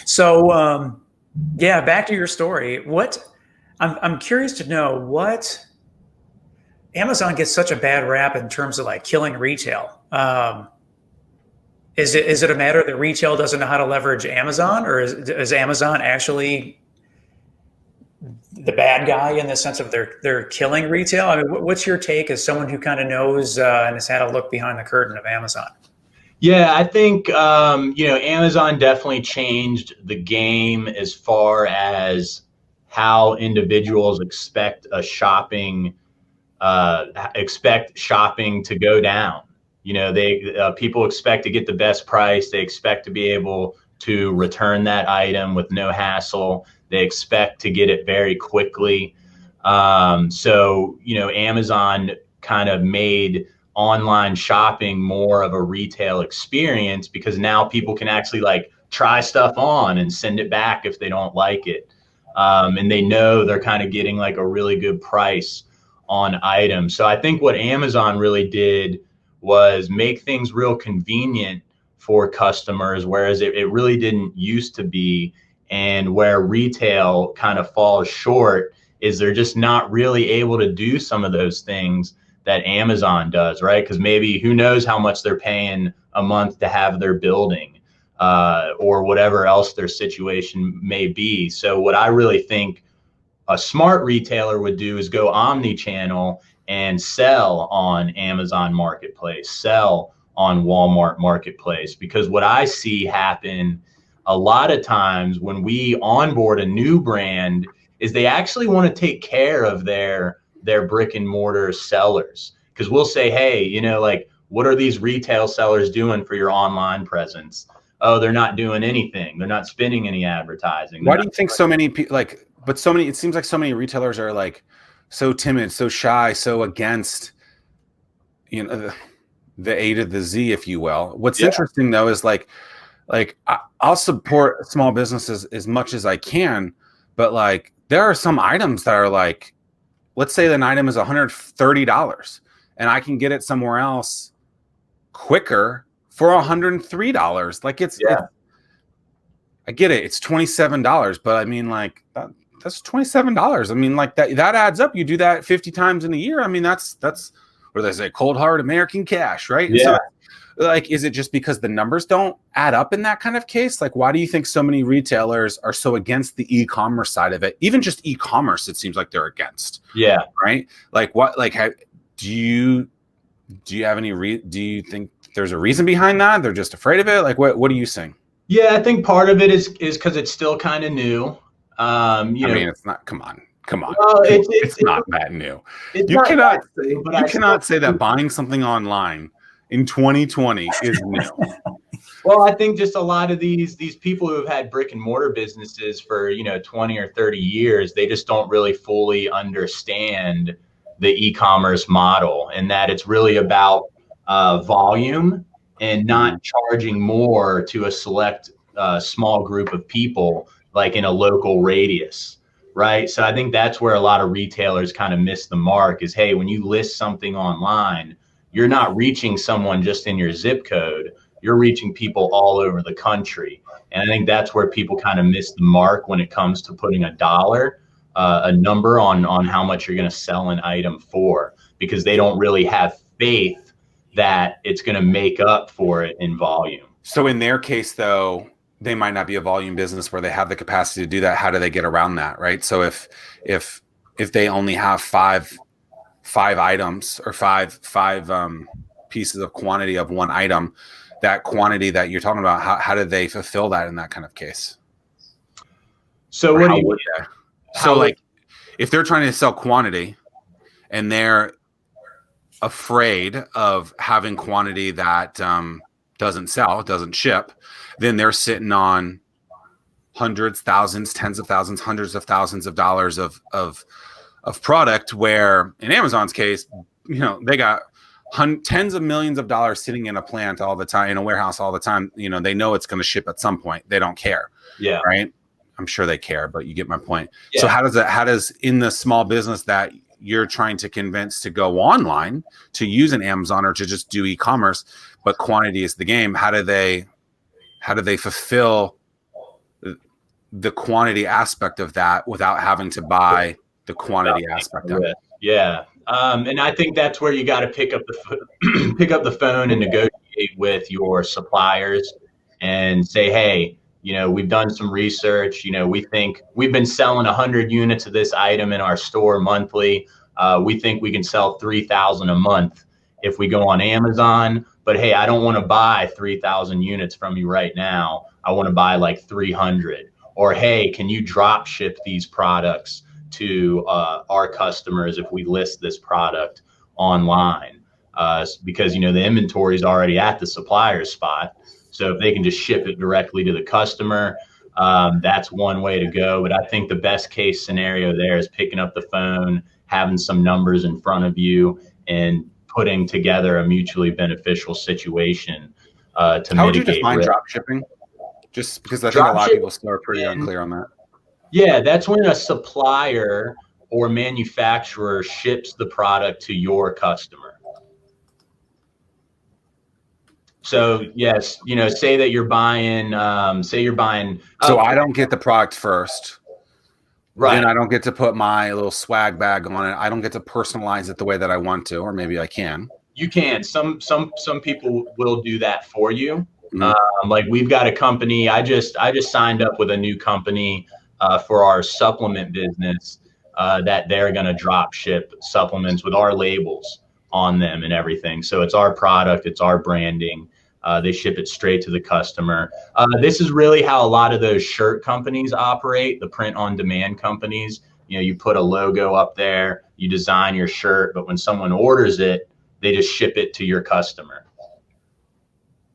So, yeah, back to your story. I'm curious to know what Amazon gets such a bad rap in terms of like killing retail. Is it a matter that retail doesn't know how to leverage Amazon, or is Amazon actually the bad guy in the sense of they're killing retail? I mean, what's your take as someone who kind of knows and has had a look behind the curtain of Amazon? Yeah, I think Amazon definitely changed the game as far as how individuals expect shopping to go down. They people expect to get the best price. They expect to be able to return that item with no hassle. They expect to get it very quickly. Amazon kind of made online shopping more of a retail experience because now people can actually like try stuff on and send it back if they don't like it. And they know they're kind of getting like a really good price on items. So I think what Amazon really did was make things real convenient for customers, whereas it really didn't used to be. And where retail kind of falls short is they're just not really able to do some of those things that Amazon does, right? Because maybe who knows how much they're paying a month to have their building or whatever else their situation may be. So what I really think a smart retailer would do is go omni-channel and sell on Amazon Marketplace, sell on Walmart Marketplace. Because what I see happen a lot of times when we onboard a new brand is they actually want to take care of their brick and mortar sellers. Because we'll say, hey, like, what are these retail sellers doing for your online presence? Oh, they're not doing anything. They're not spending any advertising. Why do you think so many people it seems like so many retailers are like so timid, so shy, so against, the A to the Z, if you will. What's interesting though is like I'll support small businesses as much as I can, but like there are some items that are like, let's say an item is $130 and I can get it somewhere else quicker for $103. Like it's I get it. It's $27, but I mean like that's $27. I mean like that adds up. You do that 50 times in a year. I mean that's what they say, cold hard American cash, right? And so, like, is it just because the numbers don't add up in that kind of case? Like, why do you think so many retailers are so against the e-commerce side of it? Even just e-commerce, it seems like they're against. Yeah. Right. Like, what? Like, do you have any? Do you think there's a reason behind that? They're just afraid of it. Like, what are you saying? Yeah, I think part of it is because it's still kind of new. I mean, it's not. Come on. Well, it's not that new. You cannot say that buying something online in 2020 is new. Well, I think just a lot of these people who have had brick and mortar businesses for 20 or 30 years, they just don't really fully understand the e-commerce model, and that it's really about volume and not charging more to a select small group of people, like in a local radius. Right. So I think that's where a lot of retailers kind of miss the mark is, hey, when you list something online, you're not reaching someone just in your zip code. You're reaching people all over the country. And I think that's where people kind of miss the mark when it comes to putting a number on how much you're going to sell an item for, because they don't really have faith that it's going to make up for it in volume. So in their case, though, they might not be a volume business where they have the capacity to do that. How do they get around that, right? So if they only have five items or five pieces of quantity of one item, that quantity that you're talking about, how do they fulfill that in that kind of case? So what do you? So like, if they're trying to sell quantity and they're afraid of having quantity that doesn't ship, then they're sitting on hundreds, thousands, tens of thousands, hundreds of thousands of dollars of product, where in Amazon's case, they got tens of millions of dollars sitting in a plant all the time, in a warehouse all the time. They know it's going to ship at some point. They don't care. Yeah. Right. I'm sure they care, but you get my point. Yeah. So how does in the small business that you're trying to convince to go online, to use an Amazon or to just do e-commerce, but quantity is the game, how do they fulfill the quantity aspect of that without having to buy the quantity aspect of it. Yeah. And I think that's where you got to pick up the phone and negotiate with your suppliers and say, hey, we've done some research. We think we've been selling 100 units of this item in our store monthly. We think we can sell 3,000 a month if we go on Amazon. But hey, I don't want to buy 3,000 units from you right now. I want to buy like 300. Or hey, can you drop ship these products to our customers if we list this product online? Because the inventory is already at the supplier spot. So if they can just ship it directly to the customer, that's one way to go. But I think the best case scenario there is picking up the phone, having some numbers in front of you, and putting together a mutually beneficial situation to mitigate risk. How would you define drop shipping? Just because I think a lot of people still are pretty unclear on that. Yeah, that's when a supplier or manufacturer ships the product to your customer. So yes, say that you're buying, So I don't get the product first. Right. Then I don't get to put my little swag bag on it. I don't get to personalize it the way that I want to, or maybe I can. You can. Some people will do that for you. Mm-hmm. Like we've got a company. I just signed up with a new company for our supplement business that they're going to drop ship supplements with our labels on them and everything. So it's our product, it's our branding. They ship it straight to the customer. This is really how a lot of those shirt companies operate, the print on demand companies. You put a logo up there, you design your shirt, but when someone orders it, they just ship it to your customer.